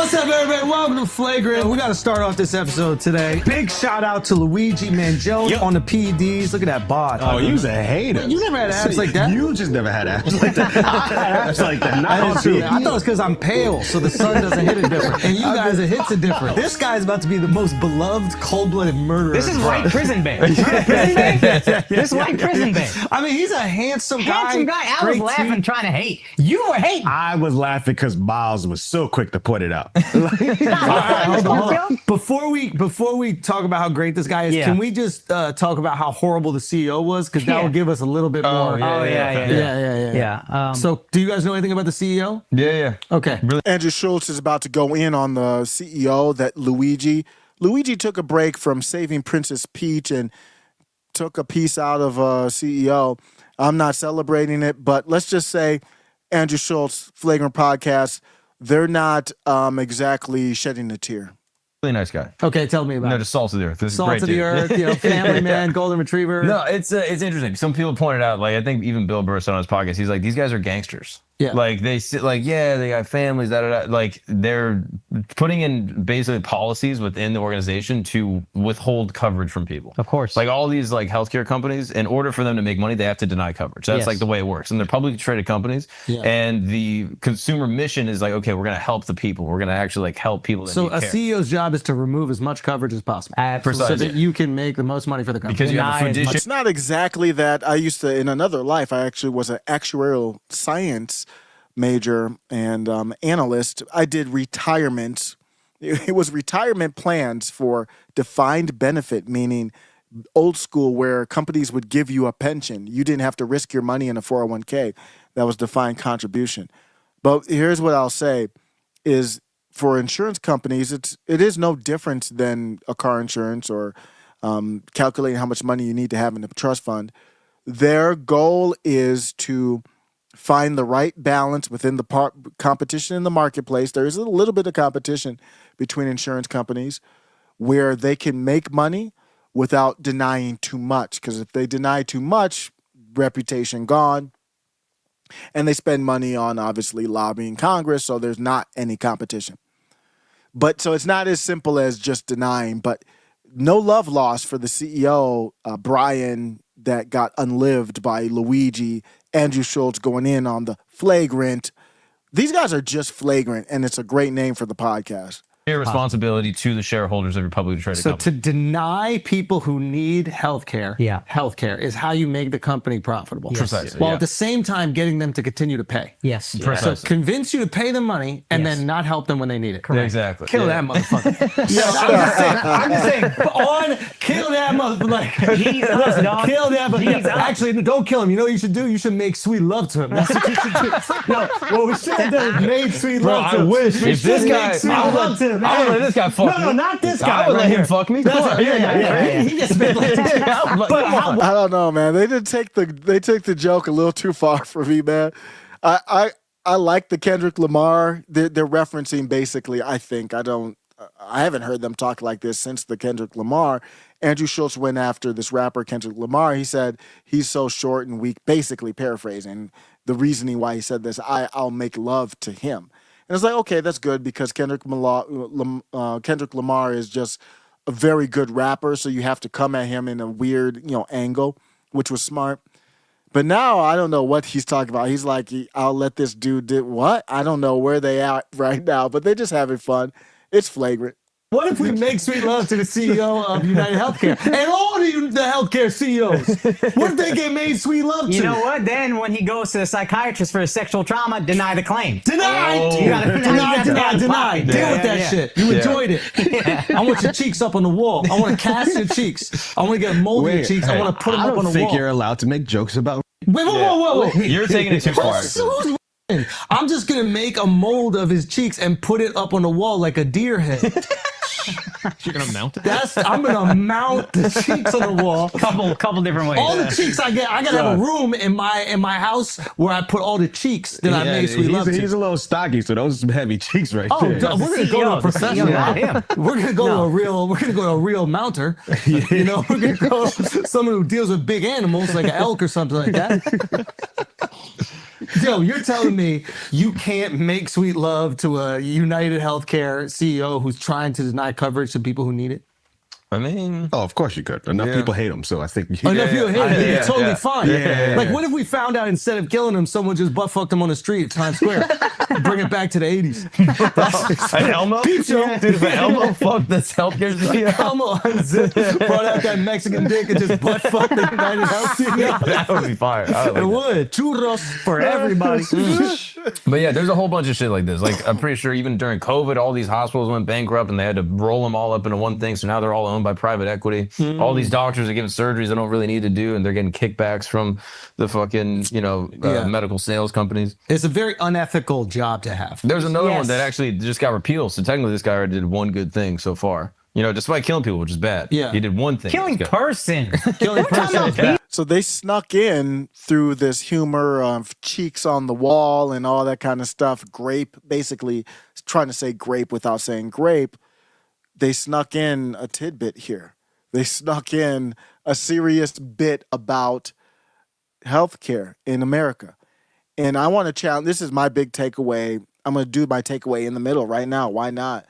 What's up, everybody? Welcome to Flagrant. We got to start off this episode today. Big shout out to Luigi Mangione on the PEDs. Look at that bod. Oh, you was a hater. You never had abs like that. You just never had abs like that. I had abs like that. Not on PEDs. I thought it was because I'm pale, so the sun doesn't hit it different. And you guys, it hits it different. This guy's about to be the most beloved, cold-blooded murderer. This is white prison babe. Prison babe? This white prison babe. I mean, he's a handsome guy. Handsome guy. I was laughing, trying to hate. You were hating. I was laughing because Miles was so quick to put it out. Hold on. Before we talk about how great this guy is, can we just talk about how horrible the CEO was? Because that will give us a little bit more. Yeah. So, do you guys know anything about the CEO? Yeah. Okay. Andrew Schulz is about to go in on the CEO that Luigi took a break from saving Princess Peach and took a piece out of CEO. I'm not celebrating it, but let's just say Andrew Schulz, Flagrant Podcast, they're not exactly shedding a tear. Really nice guy. Okay, tell me about it. Just salt of the earth. This is Salt great, of the dude. earth, family man, golden retriever. No, it's interesting. Some people pointed out, like, I think even Bill Burr on his podcast, he's like, these guys are gangsters. Yeah. Like, they sit, like, they got families, like, they're putting in basically policies within the organization to withhold coverage from people. Of course. Like, all these, like, healthcare companies, in order for them to make money, they have to deny coverage. That's, like, the way it works. And they're publicly traded companies. Yeah. And the consumer mission is like, okay, we're going to help the people. We're going to actually, like, help people that So need a care. CEO's job is to remove as much coverage as possible. Absolutely. So that you can make the most money for the company. Because you have a fiduciary. It's not exactly that. I used to, in another life, I actually was an actuarial science major and analyst. I did retirement. It was retirement plans for defined benefit, meaning old school where companies would give you a pension. You didn't have to risk your money in a 401k. That was defined contribution. But here's what I'll say is for insurance companies, it is no different than a car insurance or calculating how much money you need to have in a trust fund. Their goal is to find the right balance within the competition in the marketplace. There is a little bit of competition between insurance companies where they can make money without denying too much. Because if they deny too much, reputation gone. And they spend money on, obviously, lobbying Congress, so there's not any competition. But so it's not as simple as just denying. But no love lost for the CEO, Brian, that got unlived by Luigi. Andrew Schulz going in on the Flagrant. These guys are just flagrant, and it's a great name for the podcast. Your responsibility to the shareholders of your publicly traded So company. to deny people who need healthcare, healthcare is how you make the company profitable. Yes. Precisely. While at the same time getting them to continue to pay. Yes. Precisely. So convince you to pay them money and then not help them when they need it. Yeah, exactly. Kill that motherfucker. I'm just saying. Kill that motherfucker. Like, Jesus, dog. kill that motherfucker. Jesus. Actually, don't kill him. You know what you should do? You should make sweet love to him. That's what you should do. No, what we should have done is made sweet love to him. I wish We if this should guy, make sweet love to him. I would let this guy fuck me. No, not this guy. I would right let him here. fuck me. That's He gets made like that. But I don't know, man. They took the joke a little too far for me, man. I like the Kendrick Lamar. They're referencing basically. I haven't heard them talk like this since the Kendrick Lamar. Andrew Schulz went after this rapper Kendrick Lamar. He said he's so short and weak. Basically paraphrasing the reasoning why he said this. I'll make love to him. And it's like, okay, that's good because Kendrick Lamar is just a very good rapper, so you have to come at him in a weird, angle, which was smart. But now I don't know what he's talking about. He's like, I'll let this dude do what? I don't know where they at right now, but they're just having fun. It's flagrant. What if we make sweet love to the CEO of United Healthcare and all the healthcare CEOs? What if they get made sweet love to? You know what? Then when he goes to the psychiatrist for his sexual trauma, deny the claim. Deny! Deny. Deal with that shit. You enjoyed it. I want your cheeks up on the wall. I want to cast your cheeks. I want to get a mold in your cheeks. I want to put them up on the wall. I don't think you're allowed to make jokes about. Wait. You're taking it too far. I'm just going to make a mold of his cheeks and put it up on the wall like a deer head. You're gonna mount it? I'm gonna mount the cheeks on the wall. Couple different ways. All the cheeks I gotta have a room in my house where I put all the cheeks that I made sweet love to. He's a little stocky, so those are some heavy cheeks right there. We're gonna go to a professional. We're gonna go to a real mounter. You know, we're gonna go to someone who deals with big animals like an elk or something like that. Yo, you're telling me you can't make sweet love to a United Healthcare CEO who's trying to deny coverage to people who need it? I mean, Oh, of course you could. Enough people hate him, so I think you Enough people hate it. It's totally fine. Yeah. Like, what if we found out instead of killing him, someone just butt fucked him on the street at Times Square? Bring it back to the 80s. an Elmo? Peep show. Dude, if an Elmo fucked this healthcare CEO. Elmo unzipped, brought out that Mexican dick and just butt fucked the United Health CEO. That would be fire. I would It like would. Churros for everybody. that. But yeah, there's a whole bunch of shit like this. Like, I'm pretty sure even during COVID, all these hospitals went bankrupt and they had to roll them all up into one thing. So now they're all owned by private equity. All these doctors are giving surgeries they don't really need to do, and they're getting kickbacks from the fucking, medical sales companies. It's a very unethical job to have. There's another one Yes. that actually just got repealed. So technically, this guy already did one good thing so far. Despite killing people, which is bad. Yeah. He did one thing. Killing that's good. person. Killing person. So they snuck in through this humor of cheeks on the wall and all that kind of stuff. Grape, basically trying to say grape without saying grape. They snuck in a tidbit here. They snuck in a serious bit about healthcare in America. And I want to challenge, this is my big takeaway. I'm going to do my takeaway in the middle right now. Why not?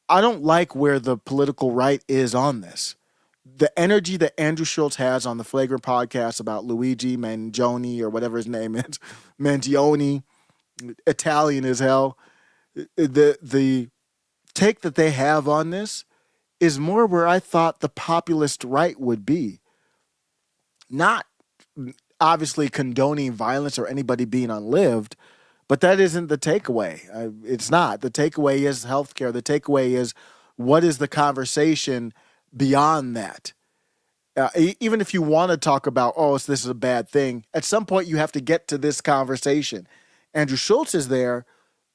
I don't like where the political right is on this. The energy that Andrew Schulz has on the Flagrant podcast about Luigi Mangione or whatever his name is, Mangione, Italian as hell. The take that they have on this is more where I thought the populist right would be. Not obviously condoning violence or anybody being unlived, but that isn't the takeaway. It's not. The takeaway is healthcare. The takeaway is what is the conversation beyond that? Even if you want to talk about, this is a bad thing, at some point you have to get to this conversation. Andrew Schulz is there,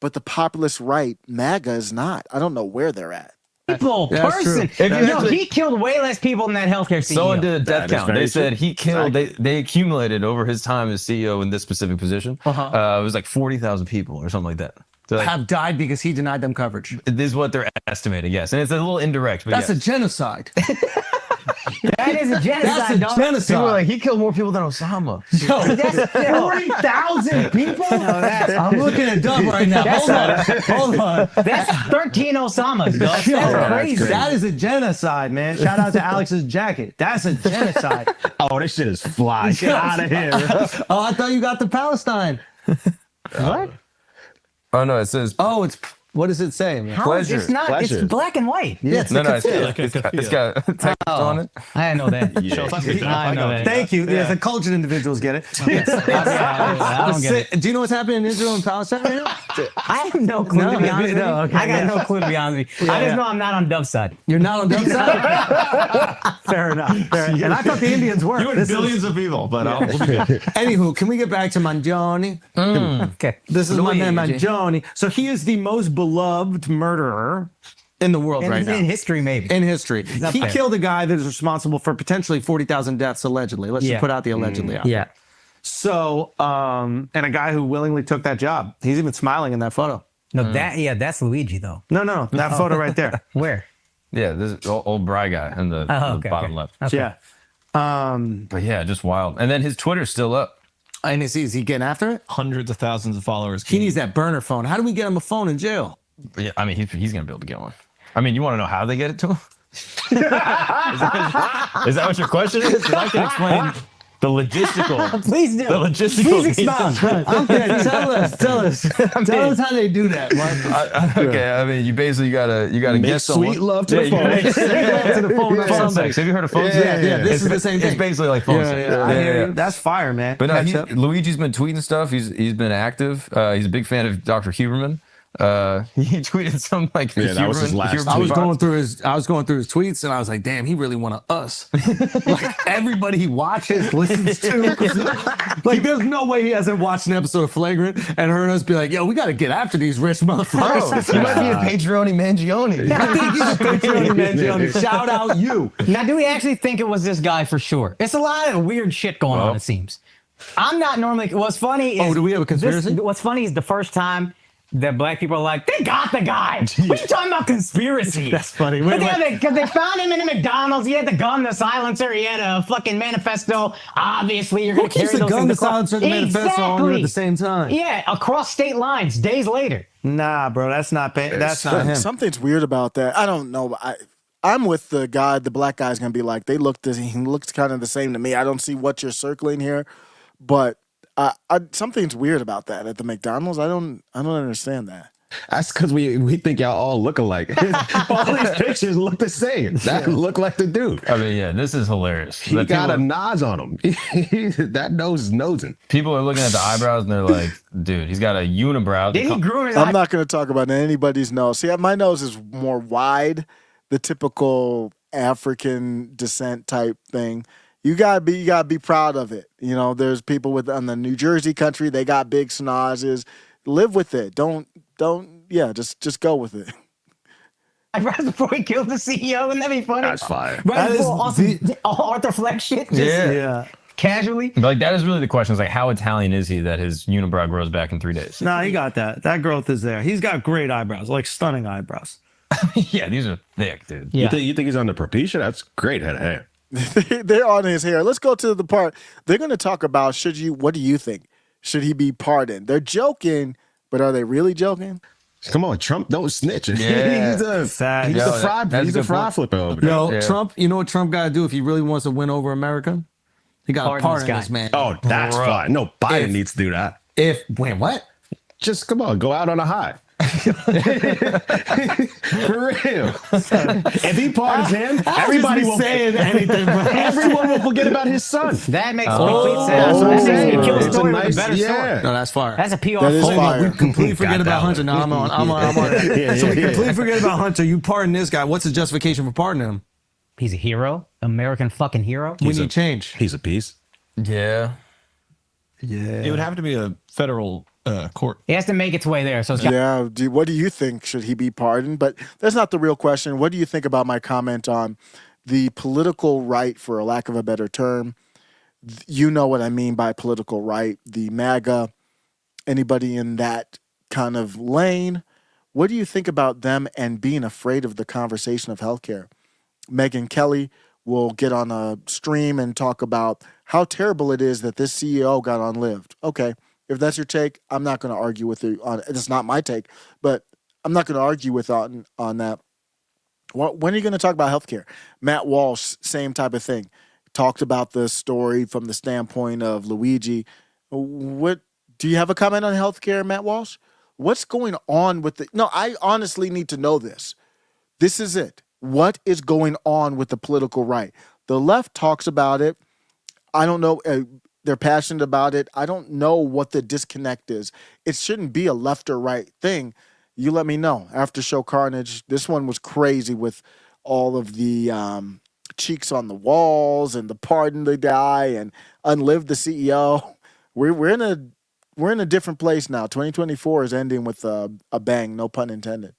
but the populist right, MAGA, is not. I don't know where they're at. People, Yeah, that's person. true. He killed way less people than that healthcare CEO. Someone did a death That is count. very They said true. he killed. They accumulated over his time as CEO in this specific position. It was like 40,000 people or something like that. So like, Have died because he denied them coverage. this is what they're estimating. Yes, and it's a little indirect. But That's yes. a genocide. That is a genocide, That's a dog. genocide. People were like, he killed more people than Osama. That's 40,000 people? No, I'm looking at Doug right now. Hold on. that's 13 Osamas, dog. That's crazy. That is a genocide, man. Shout out to Alex's jacket. That's a genocide. Oh, this shit is fly. Get out of here. Oh, I thought you got the Palestine. What? Oh no, it says. Oh, what does it say? Man? How? Pleasure. It's not. Pleasure. It's black and white. Yeah, it's No, the no, it's kafir. it's got text on it. I didn't know that. I I know that. Thank you. Yes, the cultured individuals get it. Yes. I don't get it. Do you know what's happening in Israel and Palestine right now? I have no clue, to be honest with you. no, okay, I got yeah. no clue, to be honest with you. I just know I'm not on Dove's side. You're not on Dove's side? Fair enough. And I thought the Indians were. You and This is- billions of people, but Anywho, can we get back to Mangione? Okay. This is my man Luigi. Mangione. So he is the most beloved murderer in the world right now. In history, maybe. In history. up He there. killed a guy that is responsible for potentially 40,000 deaths allegedly. Let's Yeah. just put out the allegedly out. Yeah. So, and a guy who willingly took that job. He's even smiling in that photo. No, that's Luigi, though. No, that photo right there. Where? Yeah, this is old Bry guy in the, okay, bottom okay. left. Okay. Yeah. But yeah, just wild. And then his Twitter's still up. And is he getting after it? hundreds of thousands of followers. He needs that burner phone. How do we get him a phone in jail? But yeah, I mean, he's gonna be able to get one. I mean, you want to know how they get it to him? is that what your question is? 'Cause I can explain the logistical. Please do. The logistical. Please expound. Okay, tell us. Tell us how they do that, Mark. Okay, I mean, you basically gotta Make get someone. sweet love to the you phone. gotta make To the phone or phone something. sex. Have you heard of phone sex? Yeah, this is the same thing. It's basically like phone sex. I hear you. That's fire, man. But no, Catch up. Luigi's been tweeting stuff. He's been active. He's a big fan of Dr. Huberman. He tweeted some like that was his Huberman- last Huberman I was tweet. going through his tweets and I was like, damn, he really wanted us. Like everybody he watches, listens to. Like there's no way he hasn't watched an episode of Flagrant and heard us be like, yo, we got to get after these rich motherfuckers. He might be a Patreon Mangione. I think he's a Patreon Mangione. Shout out you. Now, do we actually think it was this guy for sure? It's a lot of weird shit going on, it seems. I'm not normally. What's funny is. Oh, do we have a conspiracy? What's funny is the first time that black people are like, they got the guy. What are you talking about conspiracy? That's funny. Wait, Because they found him in a McDonald's. He had the gun, the silencer. He had a fucking manifesto. Obviously, you're who going to carry keeps the those gun, things the across- silencer, the manifesto on you at the same time? Yeah, across state lines, days later. Nah, bro, that's not that's not him. Something's weird about that. I don't know. I'm with the guy. The black guy's gonna be like, he looks kind of the same to me. I don't see what you're circling here, but something's weird about that at the McDonald's. I don't understand that. That's because we think y'all all look alike. All these pictures look the same. That look like the dude. I mean, yeah, this is hilarious. He That got a people, nose on him. That nose is nosing. people are looking at the eyebrows and they're like, dude, he's got a unibrow. Did he grow his I'm eye? not going to talk about anybody's nose. See, my nose is more wide, the typical African descent type thing. You gotta be proud of it. You know, there's people on the New Jersey country, they got big snozzes. Live with it. Just go with it. Eyebrows before he killed the CEO? Wouldn't that be funny? That's fire. Right That before is Arthur Fleck shit? Just Yeah. casually? But, like, that is really the question. Is like, how Italian is he that his unibrow grows back in 3 days? Nah, he got that. That growth is there. He's got great eyebrows, like stunning eyebrows. Yeah, these are thick, dude. Yeah. You think he's on the Propecia? That's great head of hair. They're on his hair. Let's go to the part. They're going to talk about what do you think? Should he be pardoned? They're joking, but are they really joking? Come on, Trump don't snitch. Yeah. he's a Fact. he's Yo, a fry that's he's a a good fry point. flipper over there. Yo, Yeah. Trump, you know what Trump got to do if he really wants to win over America? He got to Pardon pardon this this guy. man. Oh, that's Bro. fine. No, Biden If- needs to do that. Wait, what? Just come on, go out on a high. For real. If he pardons him, everybody will saying anything, bro. everyone will forget about his son. That makes complete sense. Oh, That makes me kill the it's a story nice- with a better yeah. story. No, that's fire. That's a PR That is flaw. fire. We completely forget Got about that Hunter. one. No, I'm on that. Yeah, So we yeah, completely forget about Hunter. You pardon this guy. What's the justification for pardoning him? He's a hero. American fucking hero. We need change. He's a piece. Yeah. Yeah. It would have to be a federal court. He has to make its way there. So it's got Yeah. What do you think? Should he be pardoned? But that's not the real question. What do you think about my comment on the political right, for a lack of a better term? You know what I mean by political right. The MAGA, anybody in that kind of lane. What do you think about them and being afraid of the conversation of healthcare? Megyn Kelly will get on a stream and talk about how terrible it is that this CEO got unlived. Okay, if that's your take, I'm not going to argue with you on it. It's not my take, but I'm not going to argue with on that. When are you going to talk about healthcare? Matt Walsh, same type of thing. Talked about the story from the standpoint of Luigi. What do you have a comment on healthcare, Matt Walsh? What's going on with the? No, I honestly need to know this. This is it. What is going on with the political right? The left talks about it. I don't know. They're passionate about it. I don't know what the disconnect is. It shouldn't be a left or right thing. You let me know. After show carnage, this one was crazy with all of the cheeks on the walls and the pardon the guy and unlive the CEO. We're in a different place now. 2024 is ending with a bang. No pun intended.